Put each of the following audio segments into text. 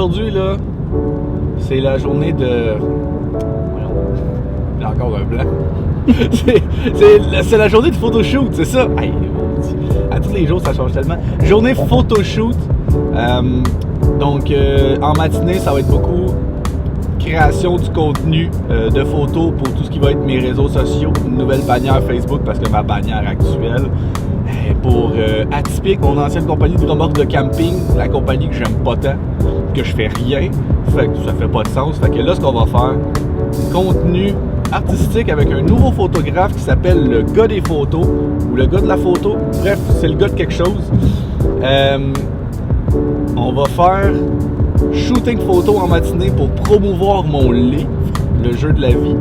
aujourd'hui, là, c'est la journée de... J'ai encore un blanc. c'est la journée de photoshoot, c'est ça? Hey, à tous les jours, ça change tellement. Journée photoshoot. Donc, en matinée, ça va être beaucoup création du contenu de photos pour tout ce qui va être mes réseaux sociaux. Une nouvelle bannière Facebook parce que ma bannière actuelle est pour Atypique, mon ancienne compagnie de remorque de camping, la compagnie que j'aime pas tant, que je fais rien, fait que ça fait pas de sens. Fait que là, ce qu'on va faire, contenu artistique avec un nouveau photographe qui s'appelle le gars des photos ou le gars de la photo. Bref, c'est le gars de quelque chose. On va faire shooting photo en matinée pour promouvoir mon livre, Le jeu de la vie.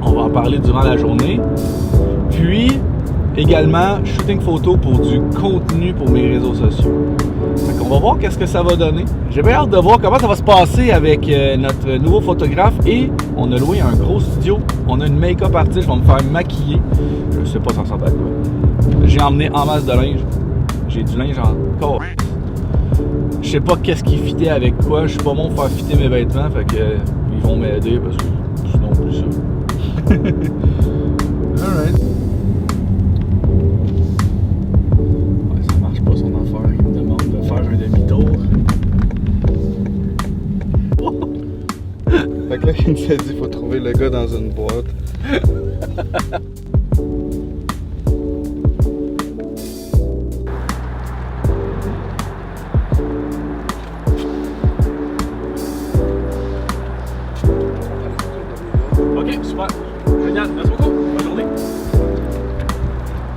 On va en parler durant la journée. Puis, également, shooting photo pour du contenu pour mes réseaux sociaux. Fait qu'on va voir qu'est-ce que ça va donner. J'ai bien hâte de voir comment ça va se passer avec notre nouveau photographe. Et on a loué un gros studio. On a une make-up artiste, je vais me faire maquiller. Je sais pas ça ressemble à quoi. J'ai emmené en masse de linge. J'ai du linge encore. Je sais pas qu'est-ce qui fitait avec quoi. Je suis pas bon pour faire fitter mes vêtements. Fait que ils vont m'aider parce que sinon plus ça. Alright. Ouais, ça marche pas son affaire. Il me demande de faire un demi-tour. Fait que là, il nous a dit faut trouver le gars dans une boîte. Ok, super. Génial. Merci beaucoup. Bonne journée.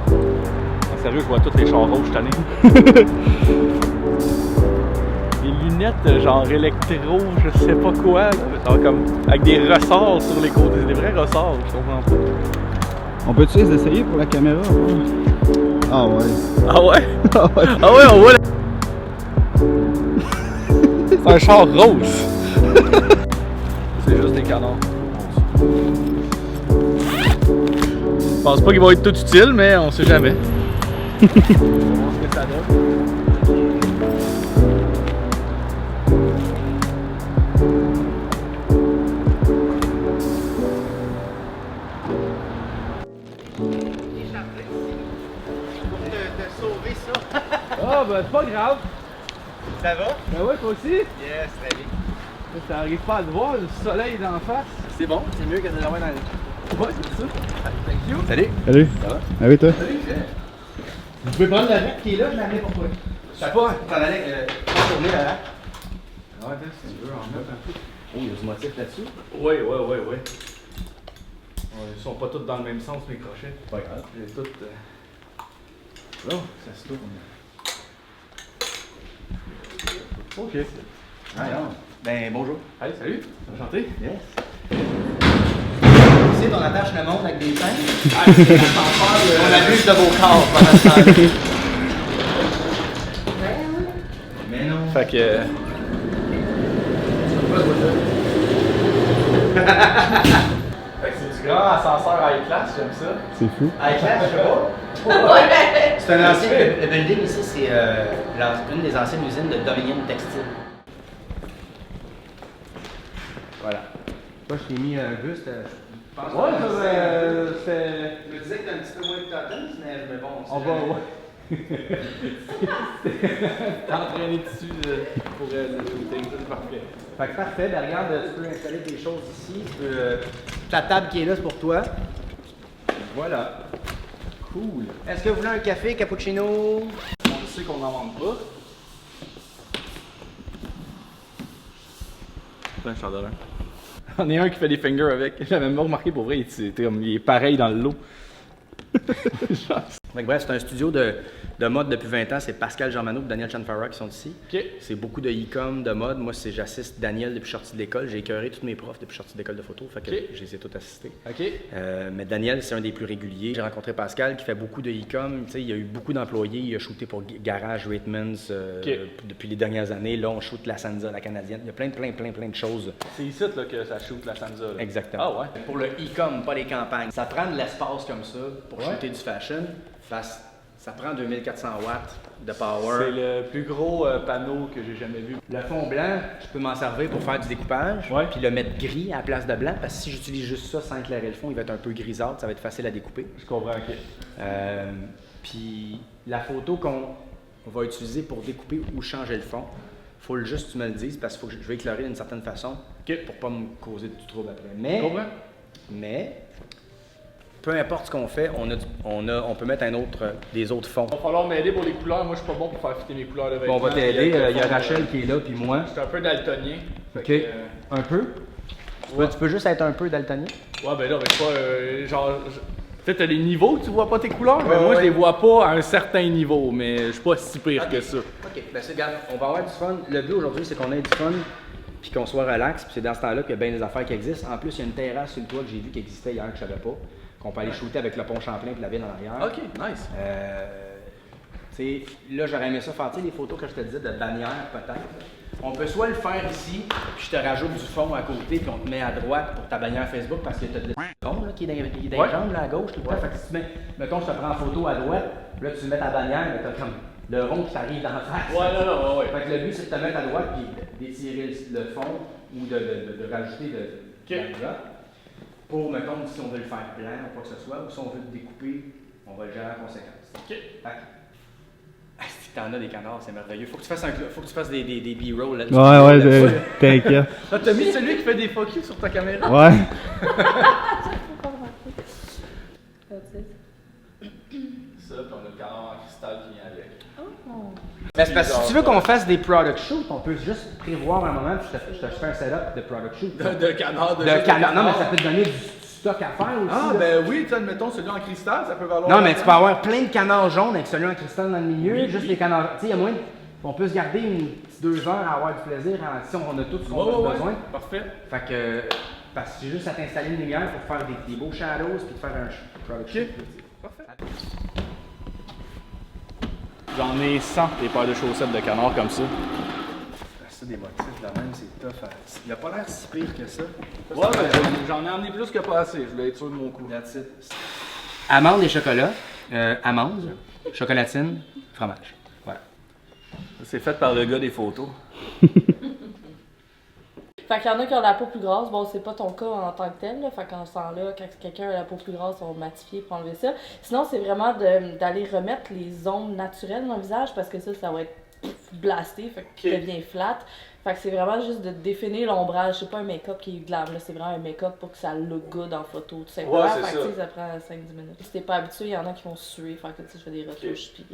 Ah, sérieux, je vois tous les chars rouges cette année. Des lunettes genre électro, je sais pas quoi, là. Genre comme avec des ressorts sur les côtés, des vrais ressorts, je comprends pas. On peut-tu les essayer pour la caméra? Ah ouais. Ah ouais? Ah ouais. Ah ouais, on voit la... C'est un char rose. C'est juste des canards. Je pense pas qu'ils vont être tout utiles, mais on sait jamais. On va voir ce que ça donne. Ah, ben c'est pas grave. Ça va? Ben ouais, toi aussi. Yes, très bien. Ça arrive pas à le voir, le soleil d'en face. C'est bon, c'est mieux que de l'avoir dans les... Ouais, c'est ça. Thank you. Salut. Salut. Ça va? Ah oui, toi? Salut. Vous pouvez prendre la route qui est là, je l'amène pour toi. Je sais pas, t'en allais tourner là. Ouais, si tu veux, en mettre un peu. Oh, il y a du motif là-dessus. Oui. Ouais, ils sont pas tous dans le même sens, mes crochets. Pas grave. Ils sont tous... Oh, ça se tourne. Ok. Ah non. Ben, bonjour. Allez, salut. Enchanté. Yes. Ici, on attache le monde avec des chaînes. Ah, c'est l'ascenseur. On abuse de vos corps pendant ce temps-là. Mais non. Fait que... Fait que c'est du grand ascenseur high class, j'aime ça. C'est fou. Avec là, je sais pas. C'est un ancien. Le building ici, c'est une des anciennes usines de Dominion Textile. Voilà. Moi, je t'ai mis un buste. Je pense Ouais, que c'est... Je me disais que t'as un petit peu moins de Totten, mais bon. On va... T'es entraîné dessus pour le shooting, c'est parfait. Fait que parfait, ben regarde, tu peux installer des choses ici. Tu peux, ta table qui est là, c'est pour toi. Voilà. Cool. Est-ce que vous voulez un café, cappuccino? On sait qu'on n'en manque pas. C'est un chandelier. On est un qui fait des fingers avec. J'avais même pas remarqué pour vrai, il est pareil dans le lot. Donc, bref, c'est un studio de mode depuis 20 ans. C'est Pascal Germano et Daniel Chanfara qui sont ici. Okay. C'est beaucoup de e-com, de mode. Moi, j'assiste Daniel depuis sortie de l'école. J'ai écœuré tous mes profs depuis sortie de l'école de photo. Fait que Okay. je les ai tous assistés. OK. Mais Daniel, c'est un des plus réguliers. J'ai rencontré Pascal qui fait beaucoup de e-com. Tu sais, il y a eu beaucoup d'employés. Il a shooté pour Garage, Ratemans depuis les dernières années. Là, on shoot la Sansa, la canadienne. Il y a plein de choses. C'est ici là, que ça shoot la Sansa. Là. Exactement. Ah ouais? Pour le e-com, pas les campagnes. Ça prend de l'espace comme ça pour shooter du fashion. Ça prend 2400 watts de power. C'est le plus gros panneau que j'ai jamais vu. Le fond blanc, je peux m'en servir pour faire du découpage, Ouais. puis le mettre gris à la place de blanc, parce que si j'utilise juste ça sans éclairer le fond, il va être un peu grisâtre, ça va être facile à découper. Je comprends, ok. Puis la photo qu'on va utiliser pour découper ou changer le fond, faut juste que tu me le dises, parce que je vais éclairer d'une certaine façon pour pas me causer du trouble après. Mais, peu importe ce qu'on fait, on peut mettre des autres fonds. Il va falloir m'aider pour les couleurs. Moi, je suis pas bon pour faire fitter mes couleurs de vêtements. Bon, on va t'aider. Il y a Rachel qui est là, puis moi. Je suis un peu daltonien. OK. Un peu? Ouais. Tu peux juste être un peu daltonien? Ouais, ben là, mais c'est pas genre. Peut-être t'as des niveaux que tu vois pas tes couleurs, mais moi je les vois pas à un certain niveau, mais je suis pas si pire que ça. OK, ben c'est regarde, on va avoir du fun. Le but aujourd'hui, c'est qu'on ait du fun puis qu'on soit relax. Puis c'est dans ce temps-là qu'il y a bien des affaires qui existent. En plus, il y a une terrasse sur le toit que j'ai vu qui existait hier que je savais pas. Qu'on peut aller shooter avec le pont Champlain et la ville en arrière. OK, nice. Là, j'aurais aimé ça faire, tu sais, les photos que je te disais de bannière peut-être. On peut soit le faire ici, puis je te rajoute du fond à côté, puis on te met à droite pour ta bannière Facebook parce que tu as de fond là, qui est dans les jambes là, à gauche tout le temps. Fait que si tu mets, mettons, je te prends en photo à droite, là tu mets ta bannière, mais tu as comme le rond qui t'arrive d'en face. Ouais. Fait que le but c'est de te mettre à droite puis d'étirer le fond ou de rajouter de la droite. Pour, mettons, si on veut le faire blanc ou quoi que ce soit, ou si on veut le découper, on va le gérer en conséquence. OK. Si t'en as des canards, c'est merveilleux. Faut que tu fasses des B-roll là-dessus. Ouais, t'inquiète. Ah, t'as mis celui qui fait des fuck you sur ta caméra? Ouais. Ça, puis on a le canard en cristal qui vient avec. Mais c'est parce que si tu veux qu'on fasse des product shoots, on peut juste prévoir un moment, puis je te fais un setup de product shoot. De canard, De canard. Non, mais ça peut te donner du stock à faire aussi. Ah, là. ben oui, tu sais, admettons, celui en cristal, ça peut valoir. Non, mais tu peux avoir plein de canards jaunes avec celui en cristal dans le milieu, juste les canards. Tu sais, il y a moins. On peut se garder une petite 2 heures à avoir du plaisir si on a tout ce qu'on a besoin. Parfait. Fait que. Parce que j'ai juste à t'installer une lumière pour faire des beaux shadows puis de faire un product shoot. Parfait. J'en ai 100 des paires de chaussettes de canard comme ça. Ça, des motifs de même, c'est tough. Il a pas l'air si pire que ça. Ouais, mais j'en ai emmené plus que pas assez. Je voulais être sûr de mon coup. That's it. Amandes et chocolat. Amandes, chocolatine, fromage. Voilà. C'est fait par le gars des photos. Fait qu'il y en a qui ont la peau plus grasse. Bon, c'est pas ton cas en tant que tel, là. Fait qu'en ce temps-là, quand quelqu'un a la peau plus grasse, on va matifier pour enlever ça. Sinon, c'est vraiment d'aller remettre les ombres naturelles dans le visage parce que ça va être blasté, fait que ça devient flat. Fait que c'est vraiment juste de définir l'ombrage. C'est pas un make-up qui est glam, là. C'est vraiment un make-up pour que ça look good en photo, tout simplement. Ouais, c'est fait que ça. tu sais, ça prend 5-10 minutes. Si t'es pas habitué, il y en a qui vont suer. Fait que tu sais, je fais des retouches. Puis,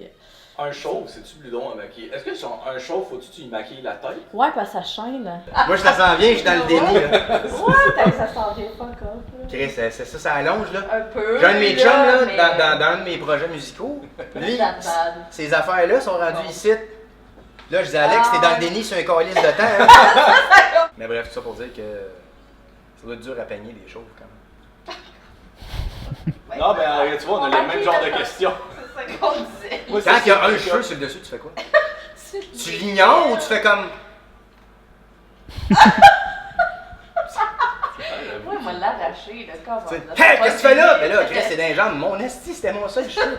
Un chauve, c'est-tu plus long à maquiller? Est-ce que sur un chauve, faut-tu que tu y maquilles la tête? ouais, parce que ça chaîne. Moi, je la sens bien, je suis dans le déni. Là. Ouais, ça s'en vient pas encore. Chris, c'est ça, ça allonge là. Un peu. J'ai un de mes chums là, mais- dans un de mes projets musicaux. Lui, That's bad. ces affaires-là sont rendues ici. Là, je dis Alex, t'es dans le déni sur un calice de temps. Hein? Mais bref, tout ça pour dire que ça doit être dur à peigner les chauves quand même. Non, mais tu vois, on a les mêmes genres de questions. C'est ça qu'on disait. Quand il y a un cheveu sur le dessus, tu fais quoi? Tu l'ignores ou tu fais comme. Ouais, il m'a l'arraché, le corps. Hey, qu'est-ce que tu fais là? Ben là, Chris, c'est dans les jambes. Mon esti, c'était mon seul cheveu.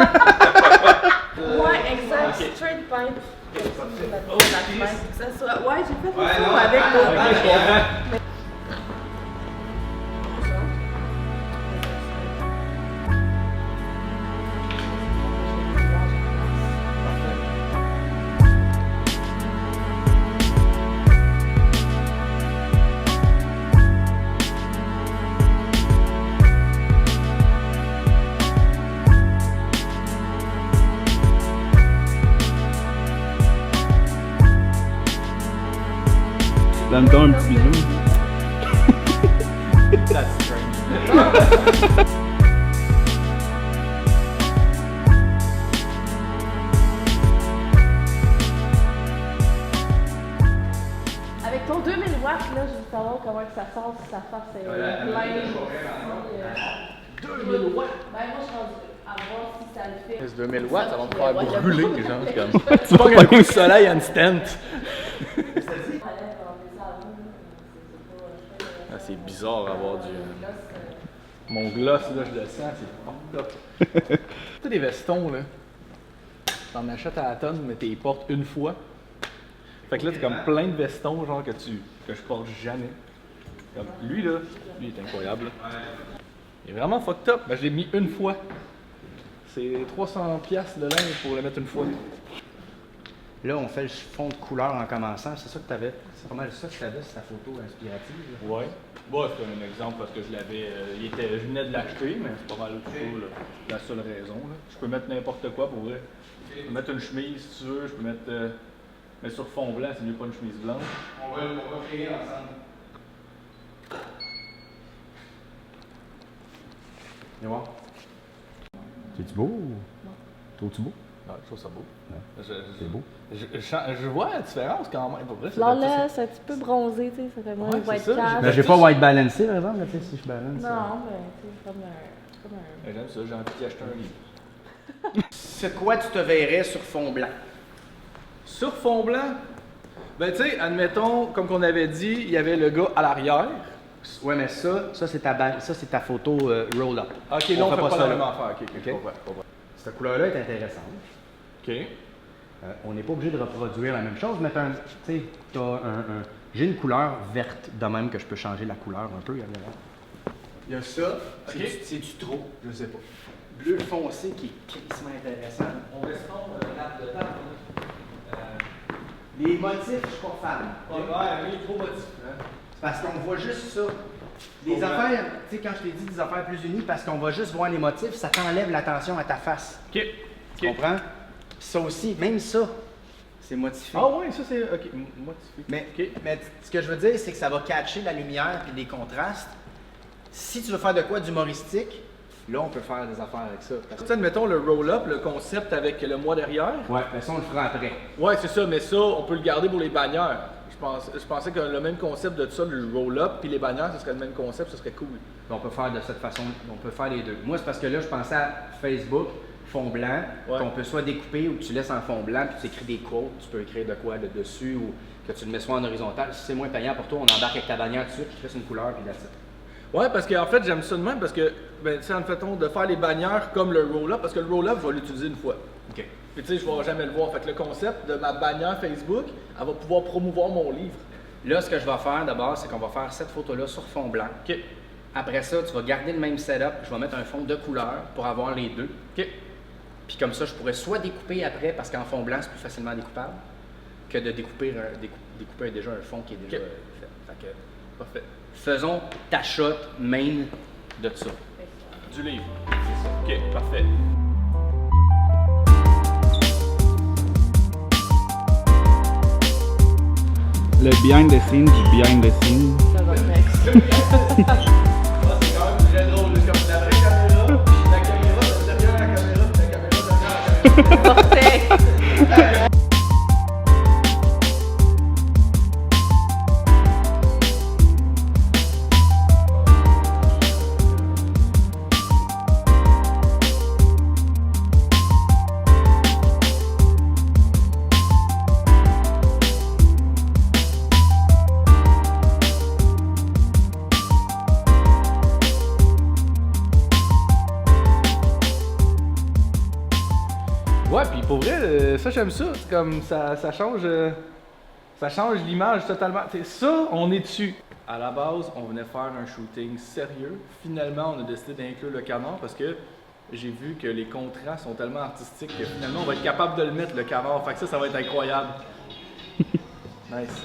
Ouais, exact. Straight pipe. Que ça soit. Ouais, j'ai fait une photo avec le. Donne-toi un petit bisou. That's strange. Avec ton 2000 watts, là, je veux savoir comment que ça sort si sa face est pleine. 2000 watts? Ben, moi, je suis rendu à voir si ça le fait. 2000 watts, ça va me faire Ouais, brûler, ouais. genre, comme. Tu pognes un coup de soleil à une stent. Ah, c'est bizarre avoir du. Mon gloss, là, je le sens, c'est fucked up. Tu sais, des vestons, là. t'en achètes à la tonne, mais t'es portes une fois. Fait que là, t'as comme plein de vestons, genre, que je porte jamais. Comme lui, là, lui, il est incroyable. Là. Il est vraiment fucked up. Ben, je l'ai mis une fois. C'est 300$ de linge pour le mettre une fois. Là, on fait le fond de couleur en commençant. C'est ça que tu avais. C'est pas mal ça que tu avais, c'est ta photo inspirative. Là. Ouais. Bon, c'est un exemple parce que je l'avais. Je venais de l'acheter, mais c'est pas mal toujours la seule raison. Là. Je peux mettre n'importe quoi pour vrai. Je peux mettre une chemise si tu veux. Je peux mettre. Mais sur fond blanc, c'est mieux pas une chemise blanche. On va créer ensemble. Viens voir. C'est-tu beau? Trouves-tu beau? Ouais, je trouve ça beau. Ouais. C'est beau. Je vois la différence quand même. Pour vrai, Là, c'est un petit peu bronzé, tu sais, ça fait moins Ouais, white c'est ça, cash. Ben, j'ai pas white balancé, par exemple, tu sais, si je balance. Non, mais c'est comme un... J'aime ça, j'ai envie d'acheter un livre. C'est quoi tu te verrais sur fond blanc? Sur fond blanc, ben tu sais, admettons, comme qu'on avait dit, il y avait le gars à l'arrière. Ouais, mais ça c'est ta photo roll-up. Ok, là, on fait pas ça la là. même affaire. Ok, Ok. je comprends. Cette couleur-là est intéressante. Ok. On n'est pas obligé de reproduire la même chose, mais tu sais, j'ai une couleur verte de même que je peux changer la couleur un peu. Il y a ça. Ok. C'est-tu trop? Je sais pas. Bleu foncé qui est crissement intéressant. On reste de temps. Les motifs, je suis pas fan. Ouais, il est trop motif. C'est parce qu'on voit juste ça. Les affaires, tu sais, quand je t'ai dit des affaires plus unies, parce qu'on va juste voir les motifs, ça t'enlève l'attention à ta face. Ok. Tu comprends? Ça aussi, même ça, c'est motifié. Ah ouais, ça c'est. Ok, motifié. Mais ce que je veux dire, c'est que ça va catcher la lumière et les contrastes. Si tu veux faire de quoi d'humoristique, là, on peut faire des affaires avec ça. Tu sais, admettons le roll-up, le concept avec le moi derrière. Ouais, mais ça, on le fera après. Ouais, c'est ça, mais ça, on peut le garder pour les bannières. Je pensais que le même concept de ça, le roll-up, puis les bannières, ce serait le même concept, ce serait cool. On peut faire de cette façon, on peut faire les deux. Moi, c'est parce que là, je pensais à Facebook, fond blanc, qu'on peut soit découper ou que tu laisses en fond blanc, puis tu écris des quotes, tu peux écrire de quoi dessus ou que tu le mets soit en horizontal. Si c'est moins payant pour toi, on embarque avec ta bannière tout de suite, tu fais une couleur, puis that's it. Ouais, parce qu'en fait, j'aime ça de même parce que, ben, tu sais, en fait, de faire les bannières comme le roll-up, parce que le roll-up, je vais l'utiliser une fois. OK. Puis, tu sais, je ne vais jamais le voir. Fait que le concept de ma bannière Facebook, elle va pouvoir promouvoir mon livre. Là, ce que je vais faire d'abord, c'est qu'on va faire cette photo-là sur fond blanc. OK. Après ça, tu vas garder le même setup. Je vais mettre un fond de couleur pour avoir les deux. OK. Puis comme ça, je pourrais soit découper après, parce qu'en fond blanc, c'est plus facilement découpable, que de découper déjà un fond qui est déjà fait. Fait que, Parfait. faisons ta shot main de ça. Du livre. OK, parfait. Le behind the scenes du behind the scenes. Ça va next. C'est quand même très drôle, comme la vraie caméra, la caméra derrière la caméra, la caméra derrière la caméra. Parfait. Ouais, puis pour vrai, ça j'aime ça. C'est comme ça change l'image totalement. T'sais, ça, on est dessus. À la base, on venait faire un shooting sérieux. Finalement, on a décidé d'inclure le canard parce que j'ai vu que les contrastes sont tellement artistiques que finalement, on va être capable de le mettre, le canard. Fait que ça va être incroyable. Nice.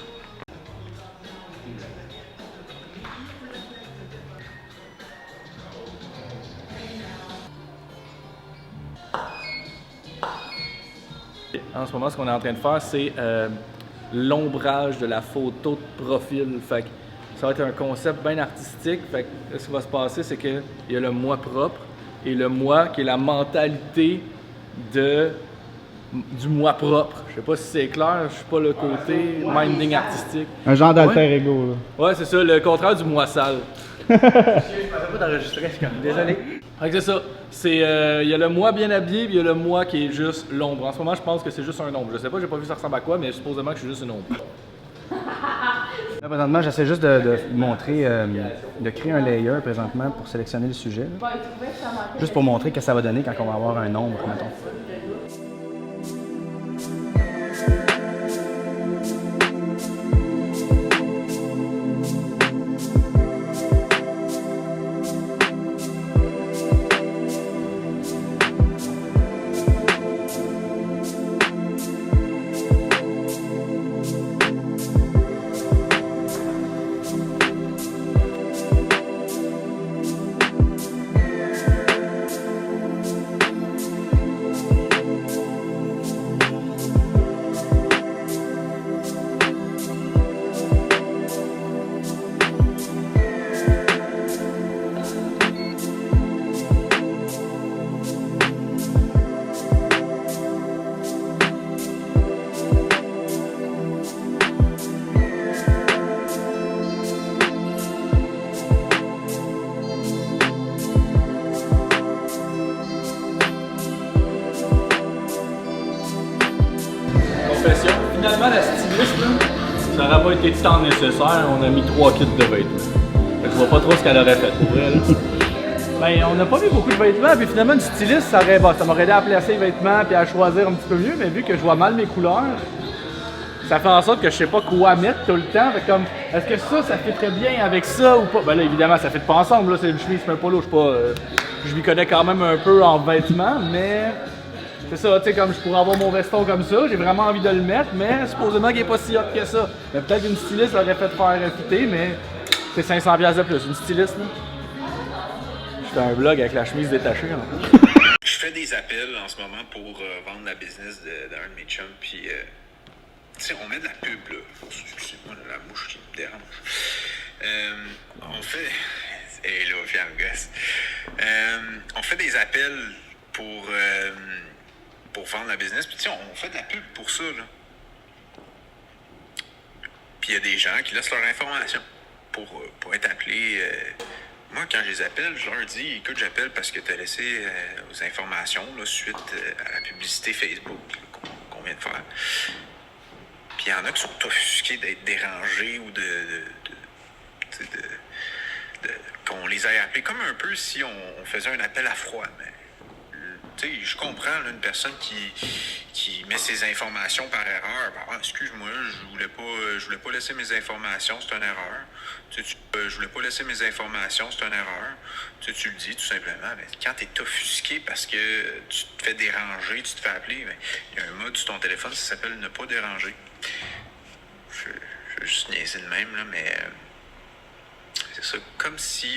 En ce moment, ce qu'on est en train de faire, c'est l'ombrage de la photo de profil. Fait que ça va être un concept bien artistique. Fait que ce qui va se passer, c'est qu'il y a le moi propre et le moi qui est la mentalité du moi propre. Je sais pas si c'est clair, je suis pas le côté minding artistique. Un genre d'alter ego, là. Ouais, c'est ça, le contraire du moi sale. Je pensais pas d'enregistrer, je suis comme désolé. Fait que c'est ça. Il y a le moi bien habillé, puis il y a le moi qui est juste l'ombre. En ce moment, je pense que c'est juste un ombre. Je sais pas, j'ai pas vu ça ressemble à quoi, mais supposément que je suis juste une ombre. Là, présentement, j'essaie juste de montrer, de créer un layer présentement pour sélectionner le sujet. Là. Juste pour montrer que ça va donner quand on va avoir un nombre, mettons. quantité de temps nécessaire, on a mis 3 kits de vêtements. Fait que je vois pas trop ce qu'elle aurait fait pour elle. Ben, on n'a pas mis beaucoup de vêtements, puis finalement, une styliste, ça m'aurait aidé à placer les vêtements puis à choisir un petit peu mieux, mais vu que je vois mal mes couleurs, ça fait en sorte que je sais pas quoi mettre tout le temps. Fait comme, est-ce que ça fait très bien avec ça ou pas? Ben là, évidemment, ça fait pas ensemble, là, c'est une chemise, c'est un polo, je sais pas. Je m'y connais quand même un peu en vêtements, mais c'est ça, tu sais, comme je pourrais avoir mon veston comme ça, j'ai vraiment envie de le mettre, mais supposément qu'il est pas si hot que ça. Mais peut-être qu'une styliste aurait fait faire fitter, mais c'est 500$ de plus. Une styliste, là. Je fais un vlog avec la chemise détachée, hein. Je fais des appels en ce moment pour vendre la business d'un de mes chums, puis tu sais, on met de la pub, là. Excusez-moi, la mouche qui me dérange. On fait... Et là, viens le gosse. On fait des appels pour vendre la business, puis tu sais, on fait de la pub pour ça, là. Puis il y a des gens qui laissent leur information pour être appelés... Moi, quand je les appelle, je leur dis, écoute, j'appelle parce que tu as laissé aux informations là, suite à la publicité Facebook qu'on vient de faire. Puis il y en a qui sont offusqués d'être dérangés ou qu'on les ait appelés comme un peu si on faisait un appel à froid. Mais, tu sais, je comprends là, une personne qui met ses informations par erreur. Ben, excuse-moi, je voulais pas laisser mes informations, c'est une erreur. Je voulais pas laisser mes informations, c'est une erreur. Tu le dis tout simplement. Mais quand tu es offusqué parce que tu te fais déranger, tu te fais appeler, il y a un mode sur ton téléphone, ça s'appelle ne pas déranger. Je vais juste niaiser de même, là, mais c'est ça. Comme si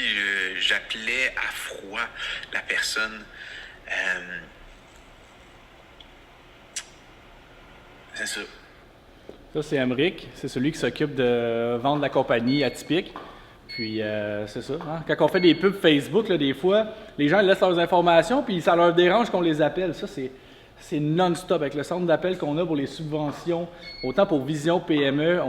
j'appelais à froid la personne. C'est ça. Ça, c'est Emric. C'est celui qui s'occupe de vendre la compagnie Atypique. Puis, c'est ça. Hein? Quand on fait des pubs Facebook, là, des fois, les gens ils laissent leurs informations, puis ça leur dérange qu'on les appelle. Ça, c'est non-stop. Avec le centre d'appel qu'on a pour les subventions, autant pour Vision PME,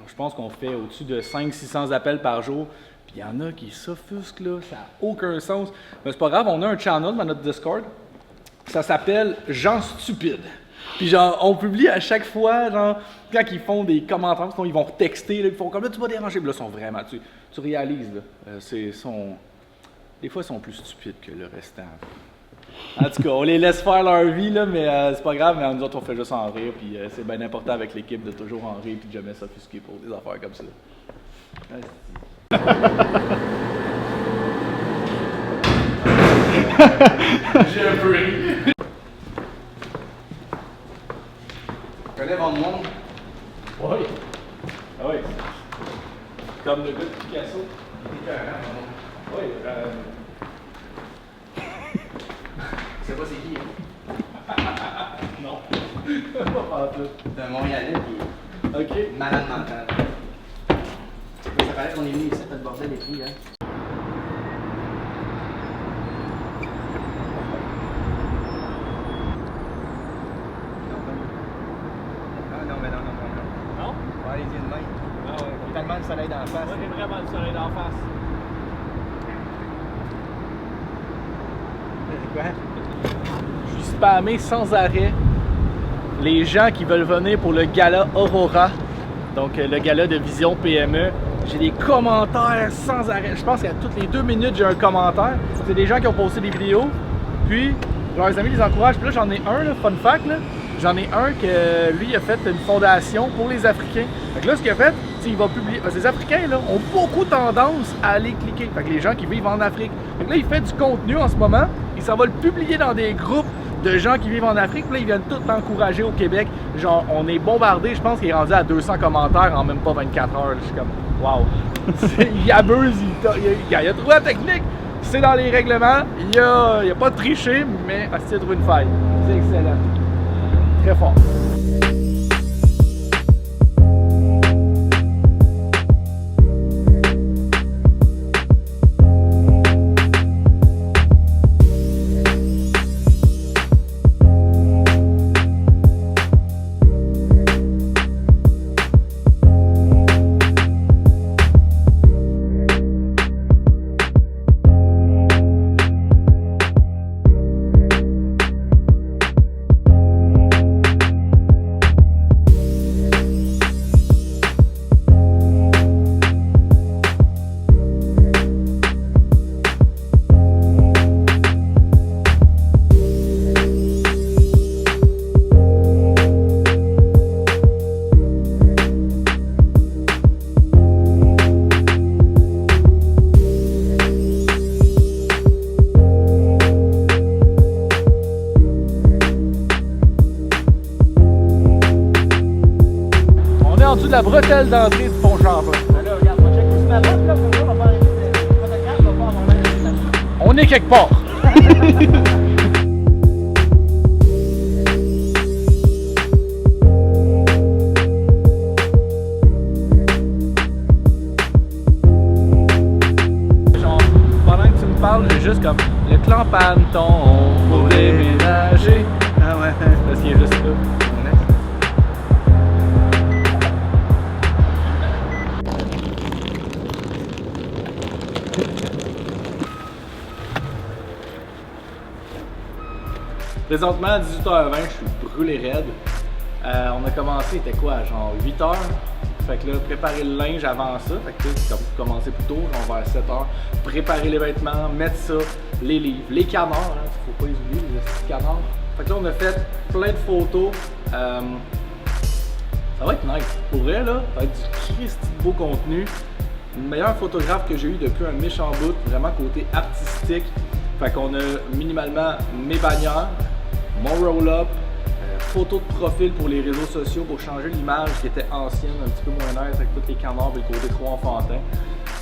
je pense qu'on fait au-dessus de 500-600 appels par jour. Puis, il y en a qui s'offusquent, là. Ça n'a aucun sens. Mais c'est pas grave, on a un channel dans notre Discord. Ça s'appelle « Gens stupides ». Puis genre, on publie à chaque fois, genre, quand ils font des commentaires, sinon ils vont texter, là, ils font comme là, tu vas déranger. Puis là, ils sont vraiment, tu réalises, là, des fois, ils sont plus stupides que le restant. En tout cas, on les laisse faire leur vie, là, mais c'est pas grave, mais nous autres, on fait juste en rire. Puis c'est bien important avec l'équipe de toujours en rire, puis de jamais s'offusquer pour des affaires comme ça. J'ai un peu ri. Tu connais Van Monde? Oui. Ah oui. Comme le gars de Picasso. Oui. Je sais pas c'est qui, hein? Non. Pas en tout. C'est un Montréalais qui OK. est malade mental. Ça paraît qu'on est venu ici, t'as le bordel et tout, hein? Non? Ouais, les yeux de main. Ah ouais. Il y a tellement de soleil dans la face. Moi, j'ai vraiment le soleil d'en face. Quoi? Je suis spammé sans arrêt les gens qui veulent venir pour le gala Aurora, donc le gala de Vision PME. J'ai des commentaires sans arrêt. Je pense qu'à toutes les 2 minutes, j'ai un commentaire. C'est des gens qui ont posté des vidéos, puis leurs amis les encouragent. Puis là, j'en ai un, là, fun fact, là. J'en ai un que lui a fait une fondation pour les Africains. Fait que là, ce qu'il a fait, c'est qu'il va publier. Parce que les Africains là, ont beaucoup tendance à aller cliquer. Fait que les gens qui vivent en Afrique. Fait que là, il fait du contenu en ce moment. Il s'en va le publier dans des groupes de gens qui vivent en Afrique. Puis là, ils viennent tous l'encourager au Québec. Genre, on est bombardé. Je pense qu'il est rendu à 200 commentaires en même pas 24 heures. Je suis comme, wow. Il abuse. Il a trouvé la technique. C'est dans les règlements. Il a pas triché, mais il a trouvé une faille. C'est excellent. Très fort. la bretelle d'entrée du pont Champlain. Ben là, regarde, on check aussi ma route, là, comme ça, on va faire une photographe, on va pas avoir l'air. On est quelque part. Genre, pendant que tu me parles, j'ai juste comme le clan Panton pour déménager. Ah ouais. Parce qu'il est juste là. Présentement, à 18h20, je suis brûlé raide. On a commencé, c'était quoi, genre 8h? Fait que là, préparer le linge avant ça. Fait que c'est comme commencer plus tôt, genre vers 7h. Préparer les vêtements, mettre ça, les livres, les canards, hein, faut pas les oublier, les petits canards. Fait que là, on a fait plein de photos. Ça va être nice. Pour vrai, là, ça va être du Christy de beau contenu. Une meilleure photographe que j'ai eu depuis un méchant bout, vraiment côté artistique. Fait qu'on a minimalement mes bannières, mon roll-up, photos de profil pour les réseaux sociaux pour changer l'image qui était ancienne, un petit peu moins nice avec tous les canards et le côté trop enfantin.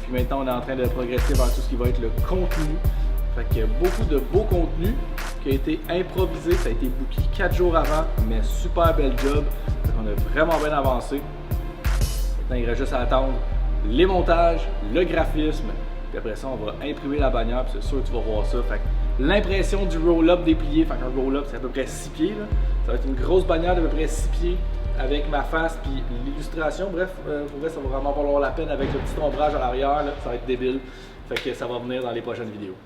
Puis maintenant, on est en train de progresser vers tout ce qui va être le contenu. Fait qu'il y a beaucoup de beau contenu qui a été improvisé, ça a été booké 4 jours avant, mais super bel job. Fait qu'on a vraiment bien avancé. Maintenant, il reste juste à attendre les montages, le graphisme. Puis après ça, on va imprimer la bannière, puis c'est sûr que tu vas voir ça. Fait que l'impression du roll-up déplié, fait qu'un roll-up c'est à peu près 6 pieds. Là. Ça va être une grosse bannière d'à peu près 6 pieds avec ma face puis l'illustration. Bref, pour vrai, ça va vraiment valoir la peine avec le petit ombrage à l'arrière. Ça va être débile. Fait que ça va venir dans les prochaines vidéos.